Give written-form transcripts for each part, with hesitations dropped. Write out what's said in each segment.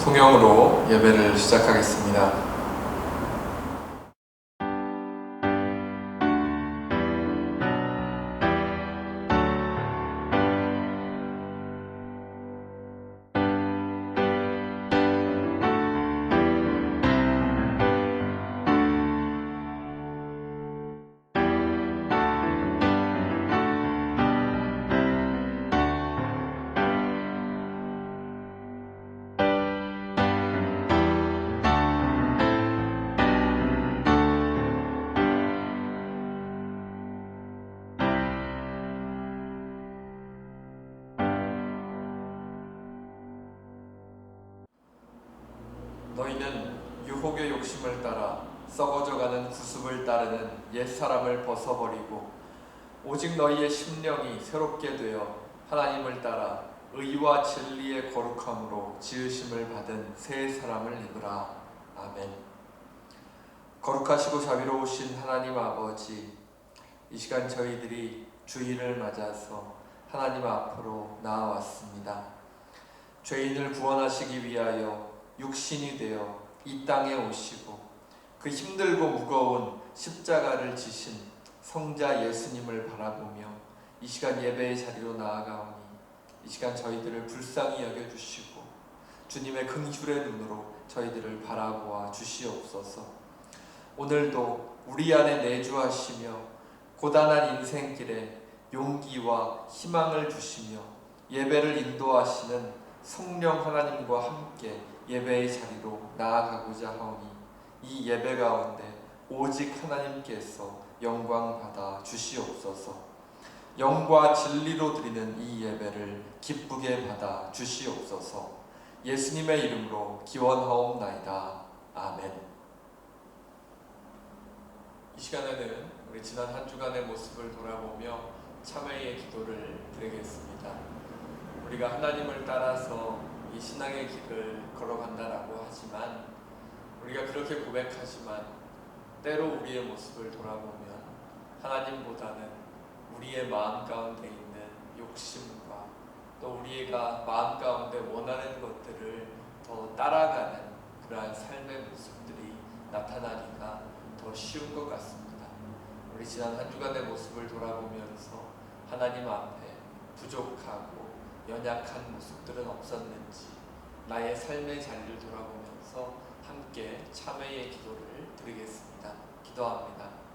통영으로 예배를 시작하겠습니다. 너희는 유혹의 욕심을 따라 썩어져가는 구습을 따르는 옛사람을 벗어버리고 오직 너희의 심령이 새롭게 되어 하나님을 따라 의와 진리의 거룩함으로 지으심을 받은 새 사람을 입으라. 아멘. 거룩하시고 자비로우신 하나님 아버지, 이 시간 저희들이 주일을 맞아서 하나님 앞으로 나아왔습니다. 죄인을 구원하시기 위하여 육신이 되어 이 땅에 오시고 그 힘들고 무거운 십자가를 지신 성자 예수님을 바라보며 이 시간 예배의 자리로 나아가오니 이 시간 저희들을 불쌍히 여겨주시고 주님의 긍휼의 눈으로 저희들을 바라보아 주시옵소서. 오늘도 우리 안에 내주하시며 고단한 인생길에 용기와 희망을 주시며 예배를 인도하시는 성령 하나님과 함께 예배의 자리로 나아가고자 하오니 이 예배 가운데 오직 하나님께서 영광 받아 주시옵소서. 영과 진리로 드리는 이 예배를 기쁘게 받아 주시옵소서. 예수님의 이름으로 기원하옵나이다. 아멘. 이 시간에는 우리 지난 한 주간의 모습을 돌아보며 참회의 기도를 드리겠습니다. 우리가 하나님을 따라서 이 신앙의 길을 걸어간다라고 하지만, 우리가 그렇게 고백하지만 때로 우리의 모습을 돌아보면 하나님보다는 우리의 마음 가운데 있는 욕심과 또 우리가 마음 가운데 원하는 것들을 더 따라가는 그러한 삶의 모습들이 나타나기가 더 쉬운 것 같습니다. 우리 지난 한 주간의 모습을 돌아보면서 하나님 앞에 부족하고 연약한 모습들은 없었는지 나의 삶의 자리를 돌아보면서 함께 참회의 기도를 드리겠습니다. 기도합니다.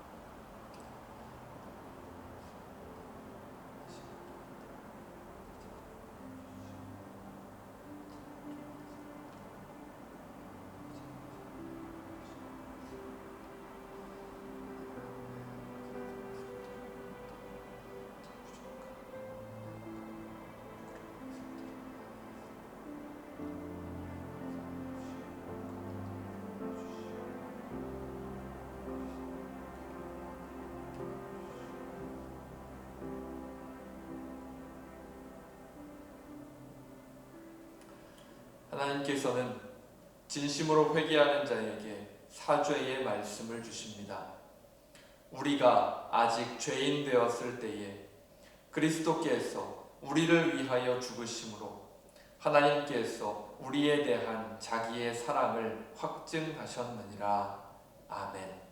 하나님께서는 진심으로 회개하는 자에게 사죄의 말씀을 주십니다. 우리가 아직 죄인 되었을 때에 그리스도께서 우리를 위하여 죽으심으로 하나님께서 우리에 대한 자기의 사랑을 확증하셨느니라. 아멘.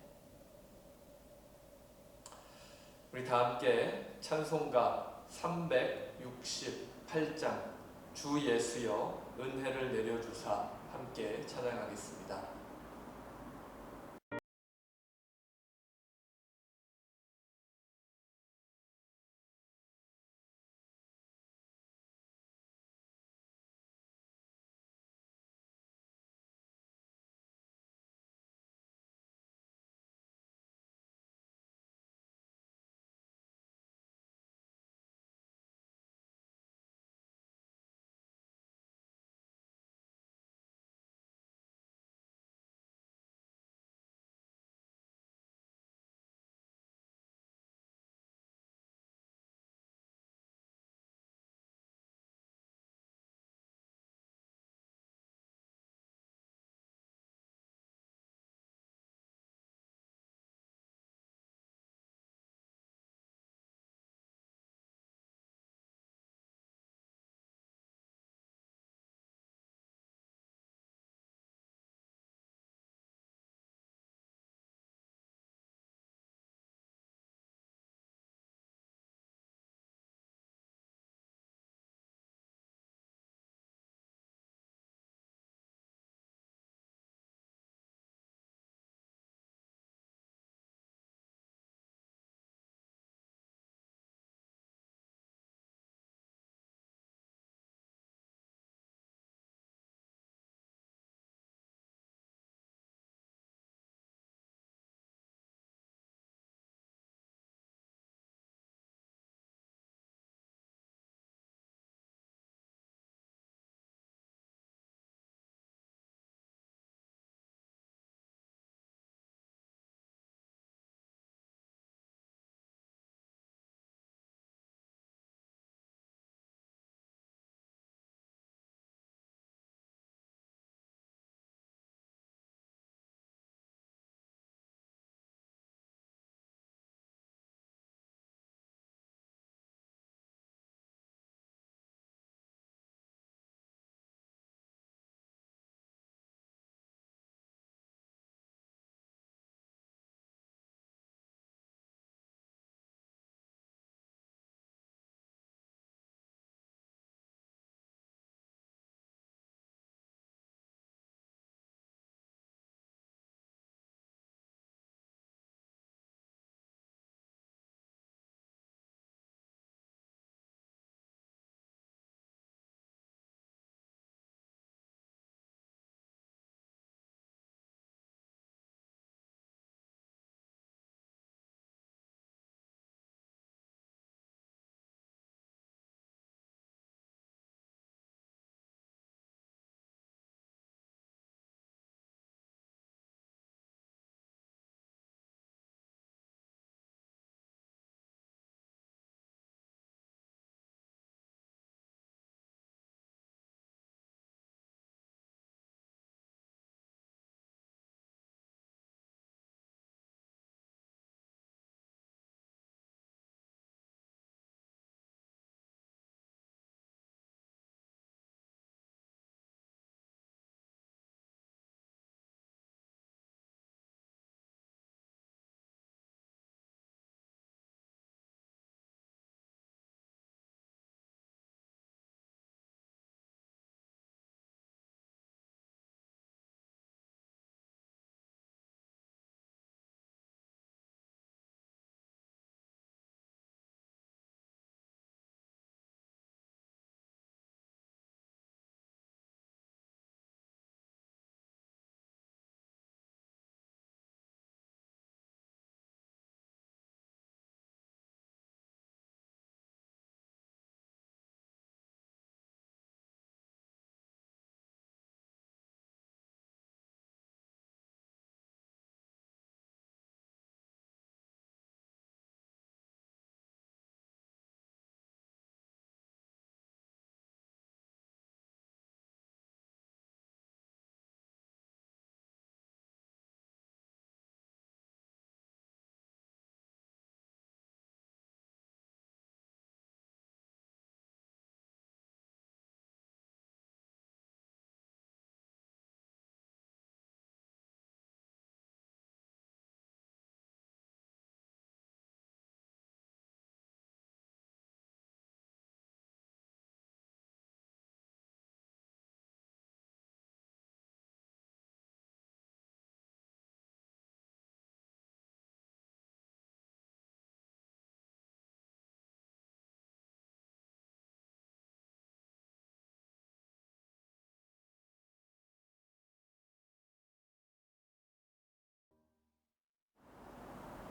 우리 다 함께 찬송가 368장 주 예수여 은혜를 내려주사 함께 찬양하겠습니다.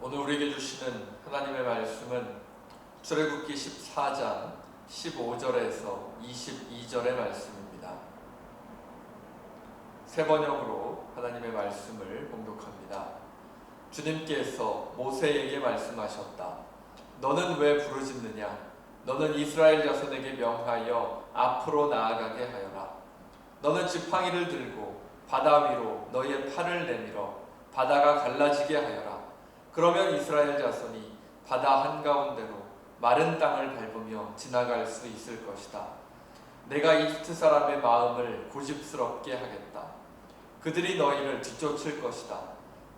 오늘 우리에게 주시는 하나님의 말씀은 출애굽기 14장 15절에서 22절의 말씀입니다. 세 번역으로 하나님의 말씀을 봉독합니다. 주님께서 모세에게 말씀하셨다. 너는 왜 부르짖느냐? 너는 이스라엘 자손에게 명하여 앞으로 나아가게 하여라. 너는 지팡이를 들고 바다 위로 너의 팔을 내밀어 바다가 갈라지게 하여라. 그러면 이스라엘 자손이 바다 한가운데로 마른 땅을 밟으며 지나갈 수 있을 것이다. 내가 이집트 사람의 마음을 고집스럽게 하겠다. 그들이 너희를 뒤쫓을 것이다.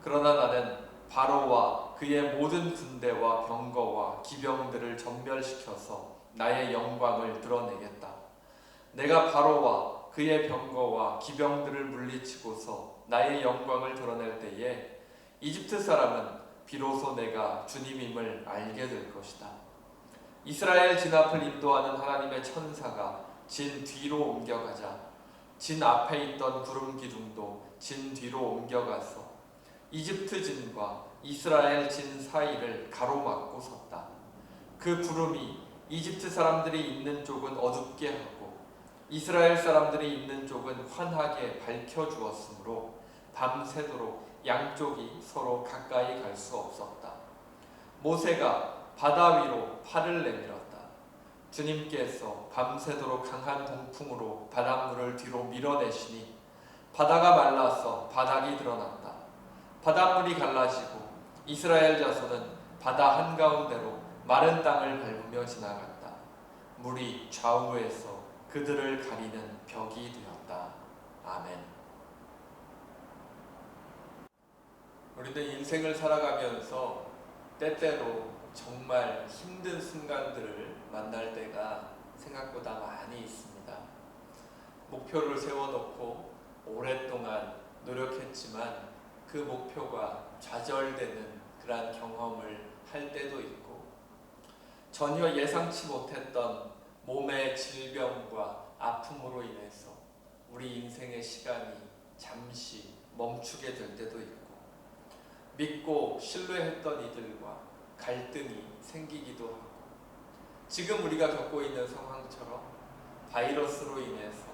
그러나 나는 바로와 그의 모든 군대와 병거와 기병들을 전멸시켜서 나의 영광을 드러내겠다. 내가 바로와 그의 병거와 기병들을 물리치고서 나의 영광을 드러낼 때에 이집트 사람은 비로소 내가 주님임을 알게 될 것이다. 이스라엘 진 앞을 인도하는 하나님의 천사가 진 뒤로 옮겨가자 진 앞에 있던 구름 기둥도 진 뒤로 옮겨가서 이집트 진과 이스라엘 진 사이를 가로막고 섰다. 그 구름이 이집트 사람들이 있는 쪽은 어둡게 하고 이스라엘 사람들이 있는 쪽은 환하게 밝혀주었으므로 밤새도록 양쪽이 서로 가까이 갈 수 없었다. 모세가 바다 위로 팔을 내밀었다. 주님께서 밤새도록 강한 동풍으로 바닷물을 뒤로 밀어내시니 바다가 말라서 바닥이 드러났다. 바닷물이 갈라지고 이스라엘 자손은 바다 한가운데로 마른 땅을 밟으며 지나갔다. 물이 좌우에서 그들을 가리는 벽이 되었다. 아멘. 우리는 인생을 살아가면서 때때로 정말 힘든 순간들을 만날 때가 생각보다 많이 있습니다. 목표를 세워놓고 오랫동안 노력했지만 그 목표가 좌절되는 그러한 경험을 할 때도 있고 전혀 예상치 못했던 몸의 질병과 아픔으로 인해서 우리 인생의 시간이 잠시 멈추게 될 때도 있고 믿고 신뢰했던 이들과 갈등이 생기기도 하고 지금 우리가 겪고 있는 상황처럼 바이러스로 인해서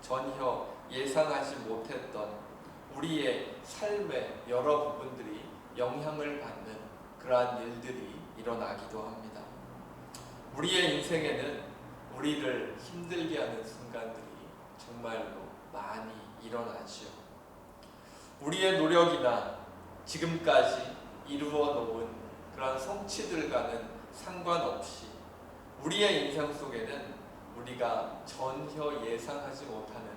전혀 예상하지 못했던 우리의 삶의 여러 부분들이 영향을 받는 그러한 일들이 일어나기도 합니다. 우리의 인생에는 우리를 힘들게 하는 순간들이 정말로 많이 일어나지요. 우리의 노력이나 지금까지 이루어 놓은 그런 성취들과는 상관없이 우리의 인생 속에는 우리가 전혀 예상하지 못하는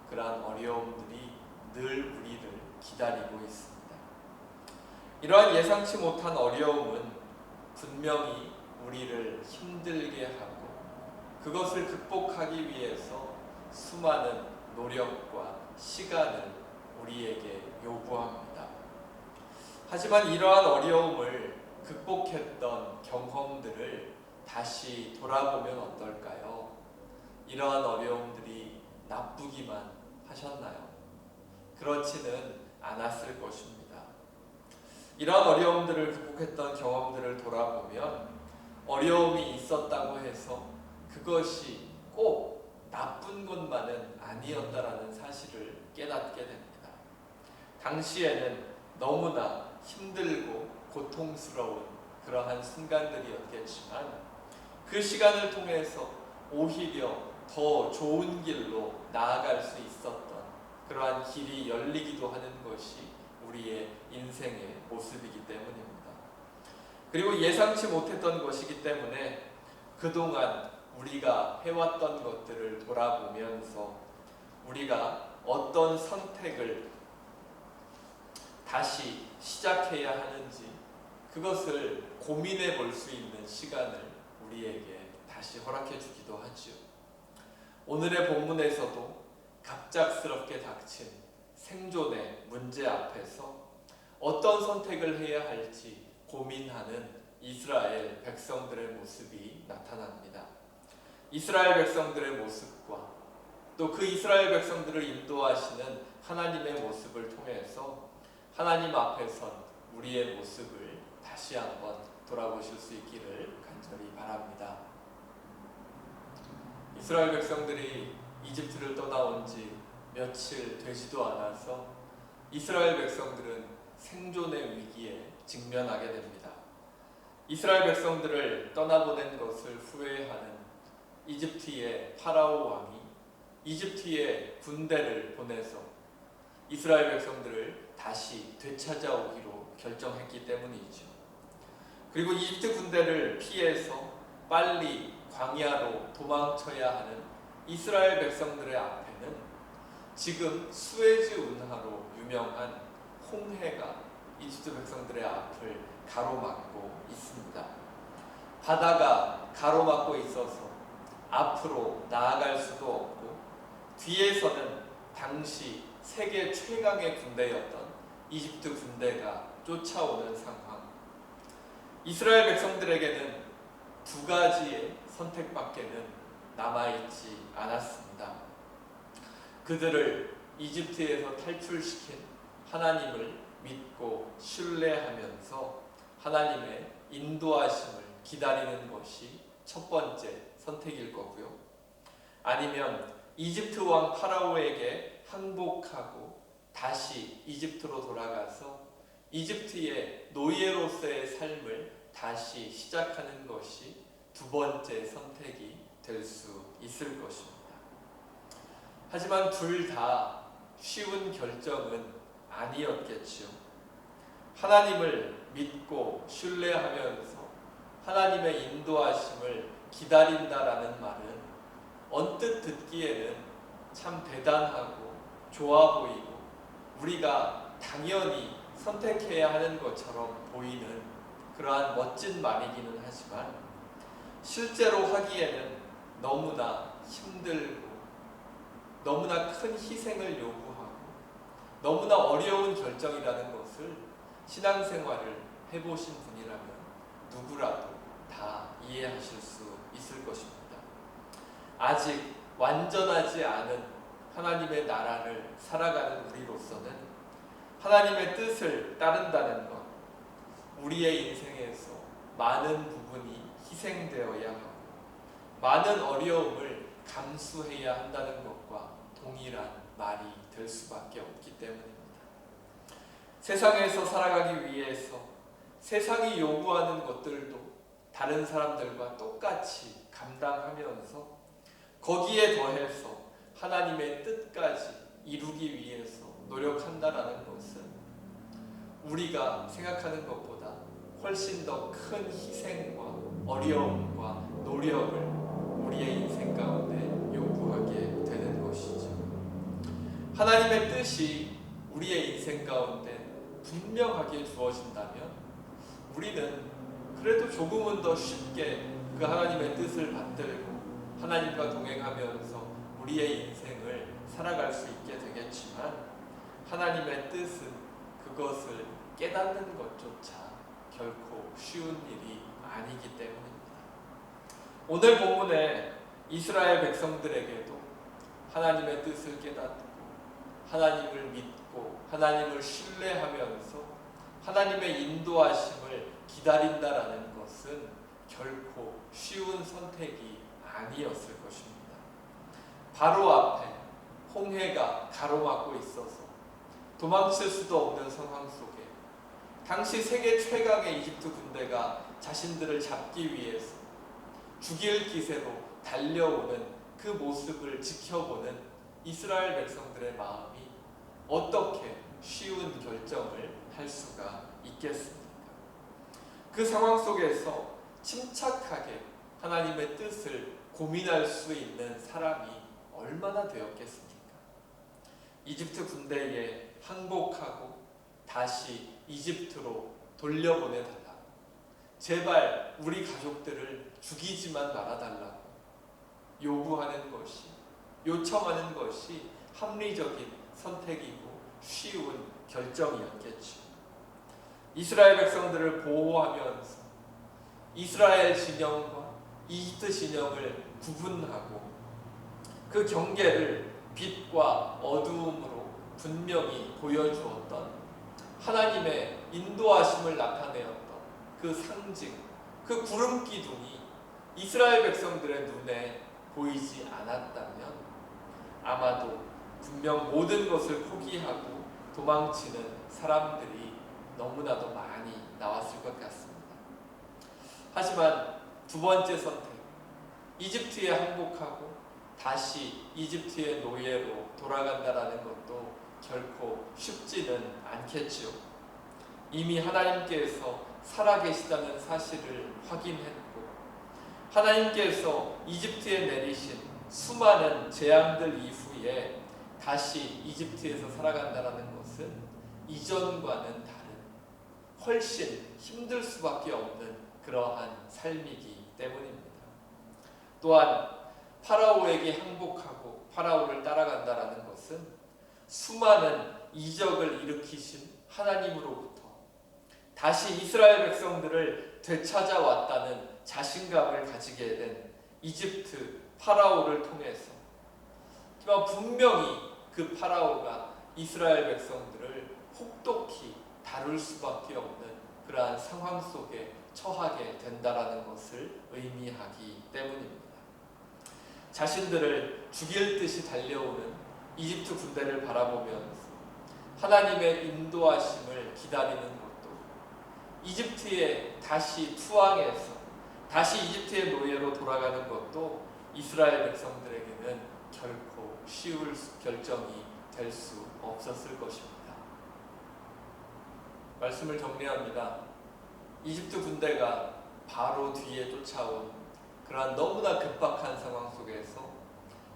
그러한 어려움들이 늘 우리를 기다리고 있습니다. 이러한 예상치 못한 어려움은 분명히 우리를 힘들게 하고 그것을 극복하기 위해서 수많은 노력과 시간을 우리에게 요구합니다. 하지만 이러한 어려움을 극복했던 경험들을 다시 돌아보면 어떨까요? 이러한 어려움들이 나쁘기만 하셨나요? 그렇지는 않았을 것입니다. 이러한 어려움들을 극복했던 경험들을 돌아보면 어려움이 있었다고 해서 그것이 꼭 나쁜 것만은 아니었다라는 사실을 깨닫게 됩니다. 당시에는 너무나 힘들고 고통스러운 그러한 순간들이었겠지만 그 시간을 통해서 오히려 더 좋은 길로 나아갈 수 있었던 그러한 길이 열리기도 하는 것이 우리의 인생의 모습이기 때문입니다. 그리고 예상치 못했던 것이기 때문에 그동안 우리가 해왔던 것들을 돌아보면서 우리가 어떤 선택을 다시 시작해야 하는지 그것을 고민해 볼 수 있는 시간을 우리에게 다시 허락해 주기도 하지요. 오늘의 본문에서도 갑작스럽게 닥친 생존의 문제 앞에서 어떤 선택을 해야 할지 고민하는 이스라엘 백성들의 모습이 나타납니다. 이스라엘 백성들의 모습과 또 그 이스라엘 백성들을 인도하시는 하나님의 모습을 통해서 하나님 앞에선 우리의 모습을 다시 한번 돌아보실 수 있기를 간절히 바랍니다. 이스라엘 백성들이 이집트를 떠나온 지 며칠 되지도 않아서 이스라엘 백성들은 생존의 위기에 직면하게 됩니다. 이스라엘 백성들을 떠나보낸 것을 후회하는 이집트의 파라오 왕이 이집트의 군대를 보내서 이스라엘 백성들을 다시 되찾아오기로 결정했기 때문이죠. 그리고 이집트 군대를 피해서 빨리 광야로 도망쳐야 하는 이스라엘 백성들의 앞에는 지금 수에즈 운하로 유명한 홍해가 이집트 백성들의 앞을 가로막고 있습니다. 바다가 가로막고 있어서 앞으로 나아갈 수도 없고 뒤에서는 당시 세계 최강의 군대였던 이집트 군대가 쫓아오는 상황. 이스라엘 백성들에게는 두 가지의 선택밖에는 남아있지 않았습니다. 그들을 이집트에서 탈출시킨 하나님을 믿고 신뢰하면서 하나님의 인도하심을 기다리는 것이 첫 번째 선택일 거고요. 아니면 이집트 왕 파라오에게 항복하고 다시 이집트로 돌아가서 이집트의 노예로서의 삶을 다시 시작하는 것이 두 번째 선택이 될 수 있을 것입니다. 하지만 둘 다 쉬운 결정은 아니었겠지요. 하나님을 믿고 신뢰하면서 하나님의 인도하심을 기다린다라는 말은 언뜻 듣기에는 참 대단하고 좋아 보이고 우리가 당연히 선택해야 하는 것처럼 보이는 그러한 멋진 말이기는 하지만 실제로 하기에는 너무나 힘들고 너무나 큰 희생을 요구하고 너무나 어려운 결정이라는 것을 신앙생활을 해보신 분이라면 누구라도 다 이해하실 수 있을 것입니다. 아직 완전하지 않은 하나님의 나라를 살아가는 우리로서는 하나님의 뜻을 따른다는 것, 우리의 인생에서 많은 부분이 희생되어야 하고 많은 어려움을 감수해야 한다는 것과 동일한 말이 될 수밖에 없기 때문입니다. 세상에서 살아가기 위해서 세상이 요구하는 것들도 다른 사람들과 똑같이 감당하면서 거기에 더해서 하나님의 뜻까지 이루기 위해서 노력한다라는 것은 우리가 생각하는 것보다 훨씬 더 큰 희생과 어려움과 노력을 우리의 인생 가운데 요구하게 되는 것이죠. 하나님의 뜻이 우리의 인생 가운데 분명하게 주어진다면 우리는 그래도 조금은 더 쉽게 그 하나님의 뜻을 받들고 하나님과 동행하면서 우리의 인생을 살아갈 수 있게 되겠지만 하나님의 뜻은 그것을 깨닫는 것조차 결코 쉬운 일이 아니기 때문입니다. 오늘 본문에 이스라엘 백성들에게도 하나님의 뜻을 깨닫고 하나님을 믿고 하나님을 신뢰하면서 하나님의 인도하심을 기다린다라는 것은 결코 쉬운 선택이 아니었을 것입니다. 바로 앞에 홍해가 가로막고 있어서 도망칠 수도 없는 상황 속에 당시 세계 최강의 이집트 군대가 자신들을 잡기 위해서 죽일 기세로 달려오는 그 모습을 지켜보는 이스라엘 백성들의 마음이 어떻게 쉬운 결정을 할 수가 있겠습니까? 그 상황 속에서 침착하게 하나님의 뜻을 고민할 수 있는 사람이 얼마나 되었겠습니까? 이집트 군대에 항복하고 다시 이집트로 돌려보내달라고, 제발 우리 가족들을 죽이지만 말아달라고 요구하는 것이, 요청하는 것이 합리적인 선택이고 쉬운 결정이었겠죠. 이스라엘 백성들을 보호하면서 이스라엘 진영과 이집트 진영을 구분하고 그 경계를 빛과 어두움으로 분명히 보여주었던 하나님의 인도하심을 나타내었던 그 상징, 그 구름 기둥이 이스라엘 백성들의 눈에 보이지 않았다면 아마도 분명 모든 것을 포기하고 도망치는 사람들이 너무나도 많이 나왔을 것 같습니다. 하지만 두 번째 선택, 이집트에 항복하고 다시 이집트의 노예로 돌아간다라는 것도 결코 쉽지는 않겠지요. 이미 하나님께서 살아계시다는 사실을 확인했고 하나님께서 이집트에 내리신 수많은 재앙들 이후에 다시 이집트에서 살아간다는 것은 이전과는 다른 훨씬 힘들 수밖에 없는 그러한 삶이기 때문입니다. 또한 파라오에게 항복하고 파라오를 따라간다는 것은 수많은 이적을 일으키신 하나님으로부터 다시 이스라엘 백성들을 되찾아왔다는 자신감을 가지게 된 이집트 파라오를 통해서 분명히 그 파라오가 이스라엘 백성들을 혹독히 다룰 수밖에 없는 그러한 상황 속에 처하게 된다라는 것을 의미하기 때문입니다. 자신들을 죽일 듯이 달려오는 이집트 군대를 바라보면서 하나님의 인도하심을 기다리는 것도 이집트에 다시 투항해서 다시 이집트의 노예로 돌아가는 것도 이스라엘 백성들에게는 결코 쉬울 결정이 될 수 없었을 것입니다. 말씀을 정리합니다. 이집트 군대가 바로 뒤에 쫓아온 그러한 너무나 급박한 상황 속에서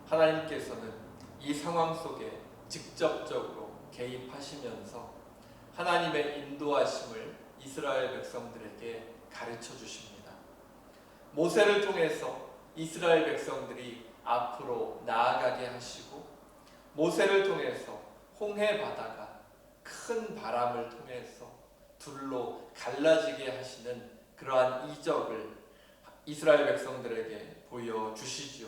하나님께서는 이 상황 속에 직접적으로 개입하시면서 하나님의 인도하심을 이스라엘 백성들에게 가르쳐 주십니다. 모세를 통해서 이스라엘 백성들이 앞으로 나아가게 하시고 모세를 통해서 홍해 바다가 큰 바람을 통해서 둘로 갈라지게 하시는 그러한 이적을 이스라엘 백성들에게 보여주시죠.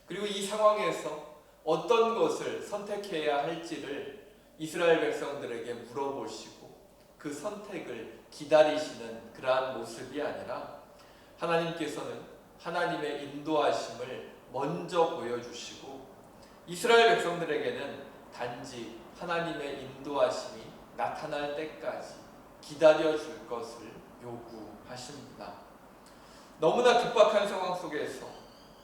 그리고 이 상황에서 어떤 것을 선택해야 할지를 이스라엘 백성들에게 물어보시고 그 선택을 기다리시는 그러한 모습이 아니라 하나님께서는 하나님의 인도하심을 먼저 보여주시고 이스라엘 백성들에게는 단지 하나님의 인도하심이 나타날 때까지 기다려줄 것을 요구하십니다. 너무나 급박한 상황 속에서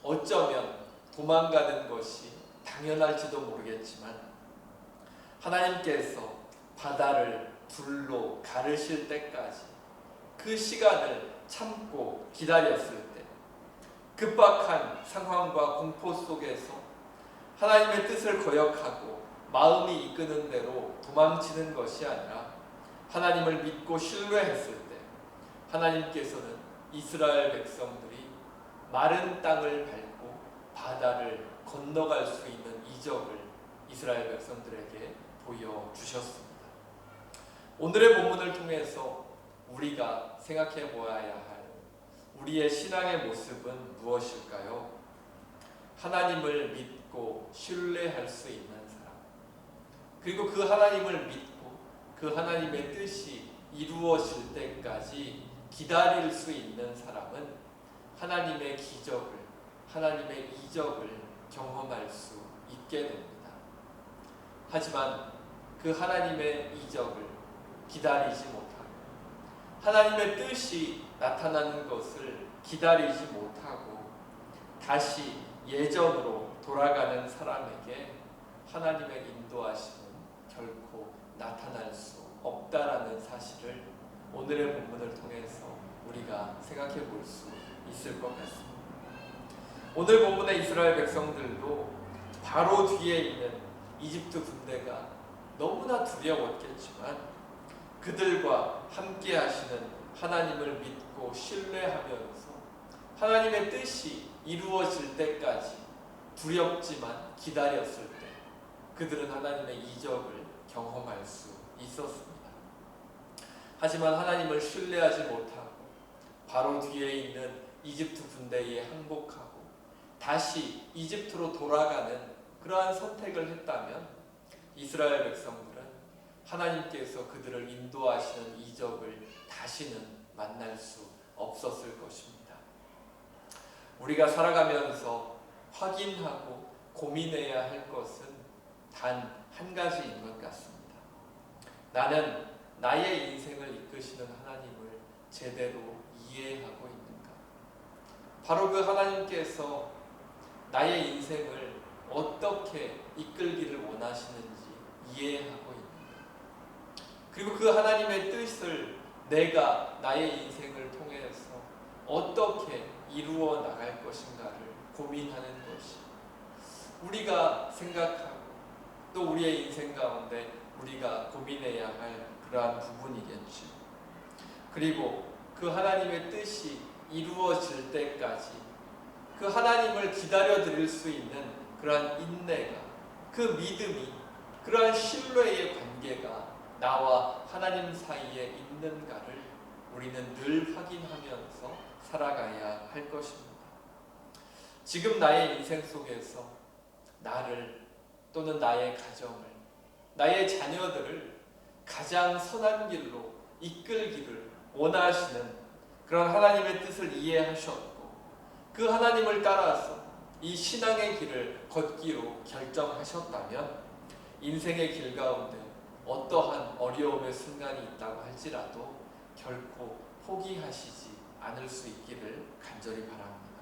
어쩌면 도망가는 것이 당연할지도 모르겠지만 하나님께서 바다를 둘로 가르실 때까지 그 시간을 참고 기다렸을 때 급박한 상황과 공포 속에서 하나님의 뜻을 거역하고 마음이 이끄는 대로 도망치는 것이 아니라 하나님을 믿고 신뢰했을 때 하나님께서는 이스라엘 백성들이 마른 땅을 밟고 바다를 건너갈 수 있는 이적을 이스라엘 백성들에게 보여주셨습니다. 오늘의 본문을 통해서 우리가 생각해 보아야 할 우리의 신앙의 모습은 무엇일까요? 하나님을 믿고 신뢰할 수 있는 사람, 그리고 그 하나님을 믿고 그 하나님의 뜻이 이루어질 때까지 기다릴 수 있는 사람은 하나님의 기적을, 하나님의 이적을 경험할 수 있게 됩니다. 하지만 그 하나님의 이적을 기다리지 못하고 하나님의 뜻이 나타나는 것을 기다리지 못하고 다시 예전으로 돌아가는 사람에게 하나님의 인도하심은 결코 나타날 수 없다라는 사실을 오늘의 본문을 통해서 우리가 생각해 볼 수 있을 것 같습니다. 오늘 본문의 이스라엘 백성들도 바로 뒤에 있는 이집트 군대가 너무나 두려웠겠지만 그들과 함께 하시는 하나님을 믿고 신뢰하면서 하나님의 뜻이 이루어질 때까지 두렵지만 기다렸을 때 그들은 하나님의 이적을 경험할 수 있었습니다. 하지만 하나님을 신뢰하지 못하고 바로 뒤에 있는 이집트 군대에 항복하고 다시 이집트로 돌아가는 그러한 선택을 했다면 이스라엘 백성들은 하나님께서 그들을 인도하시는 이적을 다시는 만날 수 없었을 것입니다. 우리가 살아가면서 확인하고 고민해야 할 것은 단 한 가지인 것 같습니다. 나는 나의 인생을 이끄시는 하나님을 제대로 이해하고 있는가? 바로 그 하나님께서 나의 인생을 어떻게 이끌기를 원하시는지 이해하고 있는가? 그리고 그 하나님의 뜻을 내가 나의 인생을 통해서 어떻게 이루어 나갈 것인가를 고민하는 것이 우리가 생각하고 또 우리의 인생 가운데 우리가 고민해야 할 그러한 부분이겠죠. 그리고 그 하나님의 뜻이 이루어질 때까지 그 하나님을 기다려 드릴 수 있는 그러한 인내가, 그 믿음이, 그러한 신뢰의 관계가 나와 하나님 사이에 있는가를 우리는 늘 확인하면서 살아가야 할 것입니다. 지금 나의 인생 속에서 나를 또는 나의 가정을, 나의 자녀들을 가장 선한 길로 이끌기를 원하시는 그런 하나님의 뜻을 이해하셨고 그 하나님을 따라서 이 신앙의 길을 걷기로 결정하셨다면 인생의 길 가운데 어떠한 어려움의 순간이 있다고 할지라도 결코 포기하시지 않을 수 있기를 간절히 바랍니다.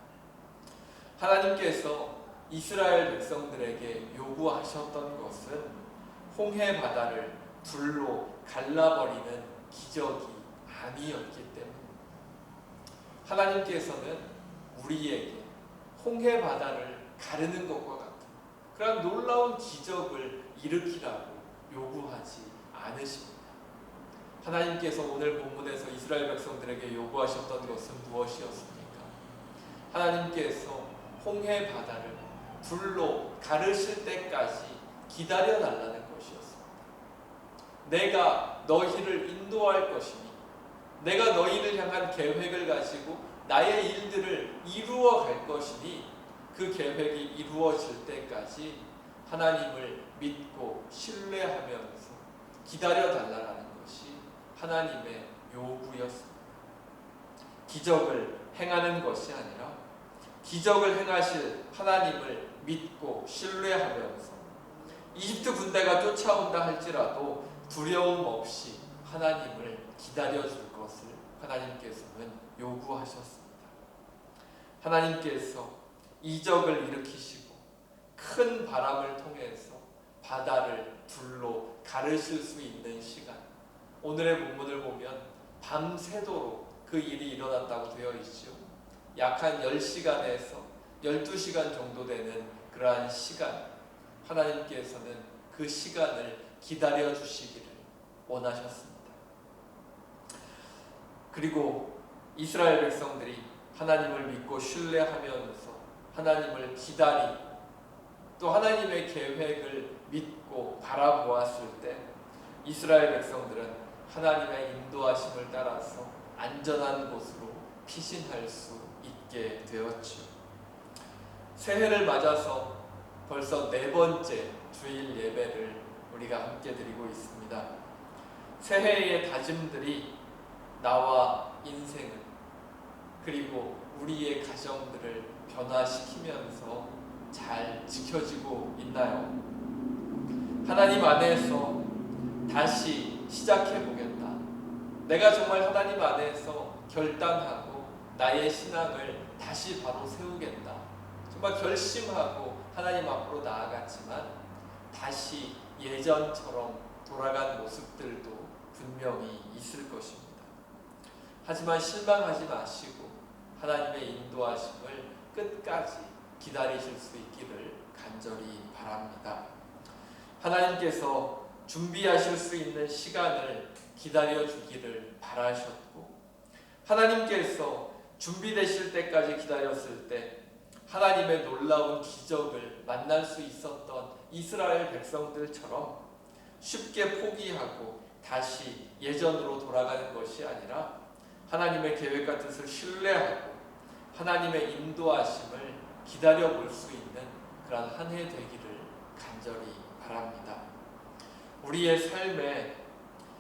하나님께서 이스라엘 백성들에게 요구하셨던 것은 홍해 바다를 둘로 갈라버리는 기적이 아니었기 때문입니다. 하나님께서는 우리에게 홍해 바다를 가르는 것과 같은 그런 놀라운 기적을 일으키라고 요구하지 않으십니다. 하나님께서 오늘 본문에서 이스라엘 백성들에게 요구하셨던 것은 무엇이었습니까? 하나님께서 홍해 바다를 불로 가르실 때까지 기다려 달라는 것이었습니다. 내가 너희를 인도할 것이니 내가 너희를 향한 계획을 가지고 나의 일들을 이루어 갈 것이니 그 계획이 이루어질 때까지 하나님을 믿고 신뢰하면서 기다려 달라는 것이 하나님의 요구였습니다. 기적을 행하는 것이 아니라 기적을 행하실 하나님을 믿고 신뢰하면서 이집트 군대가 쫓아온다 할지라도 두려움 없이 하나님을 기다려줄 것을 하나님께서는 요구하셨습니다. 하나님께서 이적을 일으키시고 큰 바람을 통해서 바다를 둘로 가르실 수 있는 시간, 오늘의 본문을 보면 밤새도록 그 일이 일어났다고 되어 있죠. 약 한 10시간에서 12시간 정도 되는 그러한 시간, 하나님께서는 그 시간을 기다려 주시기를 원하셨습니다. 그리고 이스라엘 백성들이 하나님을 믿고 신뢰하면서 하나님을 기다리고 또 하나님의 계획을 믿고 바라보았을 때 이스라엘 백성들은 하나님의 인도하심을 따라서 안전한 곳으로 피신할 수 있게 되었죠. 새해를 맞아서 벌써 4번째 주일 예배를 우리가 함께 드리고 있습니다. 새해의 다짐들이 나와 인생을 그리고 우리의 가정들을 변화시키면서 잘 지켜지고 있나요? 하나님 안에서 다시 시작해보겠다. 내가 정말 하나님 안에서 결단하고 나의 신앙을 다시 바로 세우겠다. 정말 결심하고 하나님 앞으로 나아갔지만 다시 예전처럼 돌아간 모습들도 분명히 있을 것입니다. 하지만 실망하지 마시고 하나님의 인도하심을 끝까지 기다리실 수 있기를 간절히 바랍니다. 하나님께서 준비하실 수 있는 시간을 기다려 주기를 바라셨고 하나님께서 준비되실 때까지 기다렸을 때 하나님의 놀라운 기적을 만날 수 있었던 이스라엘 백성들처럼 쉽게 포기하고 다시 예전으로 돌아가는 것이 아니라 하나님의 계획과 뜻을 신뢰하고 하나님의 인도하심을 기다려볼 수 있는 그런 한 해 되기를 간절히 바랍니다. 우리의 삶에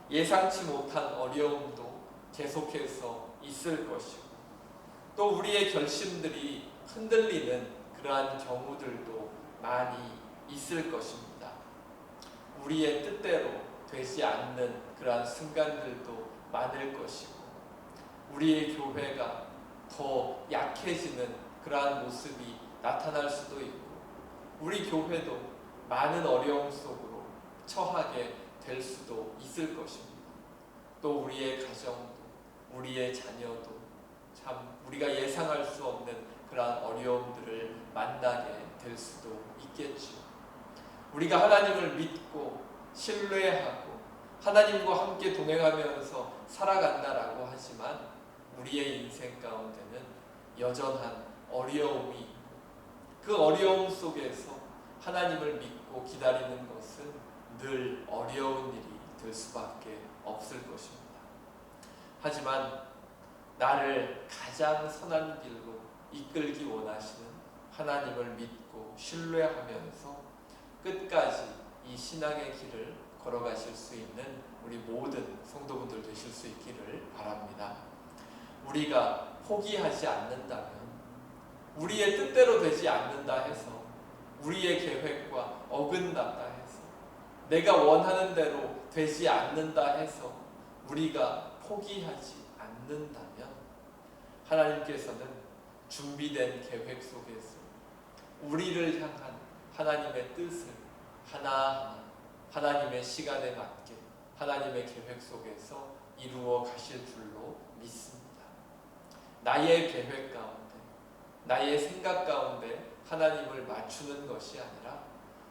예상치 못한 어려움도 계속해서 있을 것이고, 또 우리의 결심들이 흔들리는 그러한 경우들도 많이 있을 것입니다. 우리의 뜻대로 되지 않는 그러한 순간들도 많을 것이고, 우리의 교회가 더 약해지는 그러한 모습이 나타날 수도 있고, 우리 교회도 많은 어려움 속으로 처하게 될 수도 있을 것입니다. 또 우리의 가정도, 우리의 자녀도 참 우리가 예상할 수 없는 그러한 어려움들을 만나게 될 수도 있겠지요. 우리가 하나님을 믿고 신뢰하고 하나님과 함께 동행하면서 살아간다라고 하지만 우리의 인생 가운데는 여전한 어려움이 있고, 그 어려움 속에서 하나님을 믿고 기다리는 것은 늘 어려운 일이 될 수밖에 없을 것입니다. 하지만 나를 가장 선한 길로 이끌기 원하시는 하나님을 믿고 신뢰하면서 끝까지 이 신앙의 길을 걸어가실 수 있는 우리 모든 성도분들 되실 수 있기를 바랍니다. 우리가 포기하지 않는다면, 우리의 뜻대로 되지 않는다 해서, 우리의 계획과 어긋난다 해서, 내가 원하는 대로 되지 않는다 해서 우리가 포기하지 않는다면 하나님께서는 준비된 계획 속에서 우리를 향한 하나님의 뜻을 하나하나 하나님의 시간에 맞게 하나님의 계획 속에서 이루어 가실 줄로 믿습니다. 나의 계획 가운데, 나의 생각 가운데 하나님을 맞추는 것이 아니라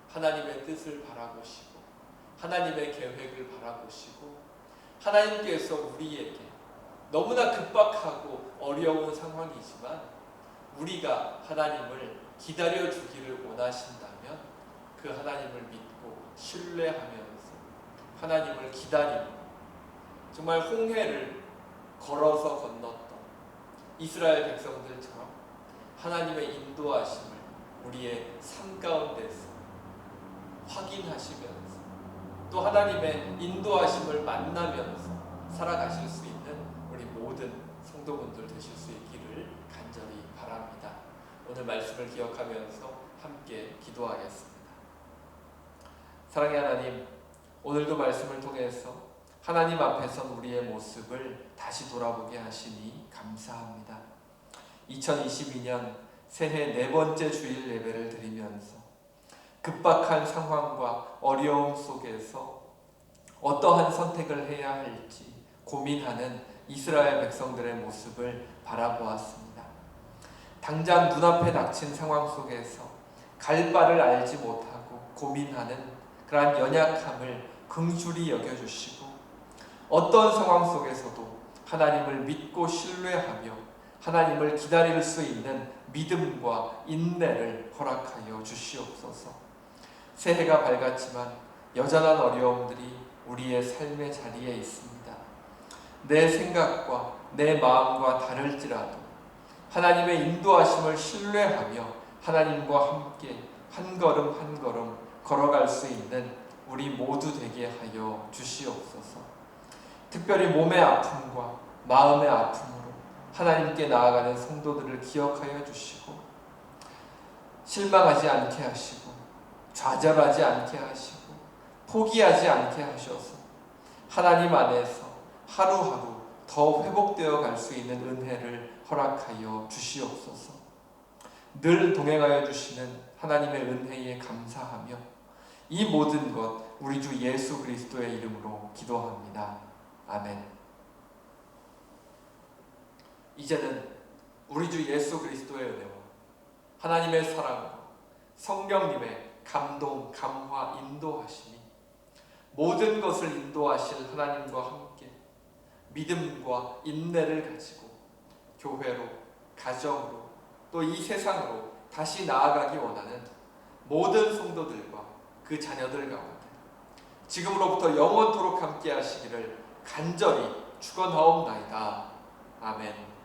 하나님의 뜻을 바라보시고 하나님의 계획을 바라보시고, 하나님께서 우리에게 너무나 급박하고 어려운 상황이지만 우리가 하나님을 기다려 주기를 원하신다면 그 하나님을 믿고 신뢰하면서 하나님을 기다리고, 정말 홍해를 걸어서 건넜던 이스라엘 백성들처럼 하나님의 인도하심을 우리의 삶 가운데서 확인하시면서 또 하나님의 인도하심을 만나면서 살아가실 수 있는 우리 모든 성도분들 되실 수 있기를 간절히 바랍니다. 오늘 말씀을 기억하면서 함께 기도하겠습니다. 사랑의 하나님, 오늘도 말씀을 통해서 하나님 앞에선 우리의 모습을 다시 돌아보게 하시니 감사합니다. 2022년 새해 네 번째 주일 예배를 드리면서 급박한 상황과 어려움 속에서 어떠한 선택을 해야 할지 고민하는 이스라엘 백성들의 모습을 바라보았습니다. 당장 눈앞에 닥친 상황 속에서 갈 바를 알지 못하고 고민하는 그러한 연약함을 긍휼히 여겨주시고, 어떤 상황 속에서도 하나님을 믿고 신뢰하며 하나님을 기다릴 수 있는 믿음과 인내를 허락하여 주시옵소서. 새해가 밝았지만 여전한 어려움들이 우리의 삶의 자리에 있습니다. 내 생각과 내 마음과 다를지라도 하나님의 인도하심을 신뢰하며 하나님과 함께 한 걸음 한 걸음 걸어갈 수 있는 우리 모두 되게 하여 주시옵소서. 특별히 몸의 아픔과 마음의 아픔으로 하나님께 나아가는 성도들을 기억하여 주시고, 실망하지 않게 하시고 좌절하지 않게 하시고 포기하지 않게 하셔서 하나님 안에서 하루하루 더 회복되어 갈 수 있는 은혜를 허락하여 주시옵소서. 늘 동행하여 주시는 하나님의 은혜에 감사하며 이 모든 것 우리 주 예수 그리스도의 이름으로 기도합니다. 아멘. 이제는 우리 주 예수 그리스도의 은혜와 하나님의 사랑과 성령님의 감동, 감화, 인도하심이 모든 것을 인도하실 하나님과 함께 믿음과 인내를 가지고 교회로, 가정으로, 또 이 세상으로 다시 나아가기 원하는 모든 성도들과 그 자녀들 가운데 지금으로부터 영원토록 함께 하시기를 간절히 축원하옵나이다. 아멘.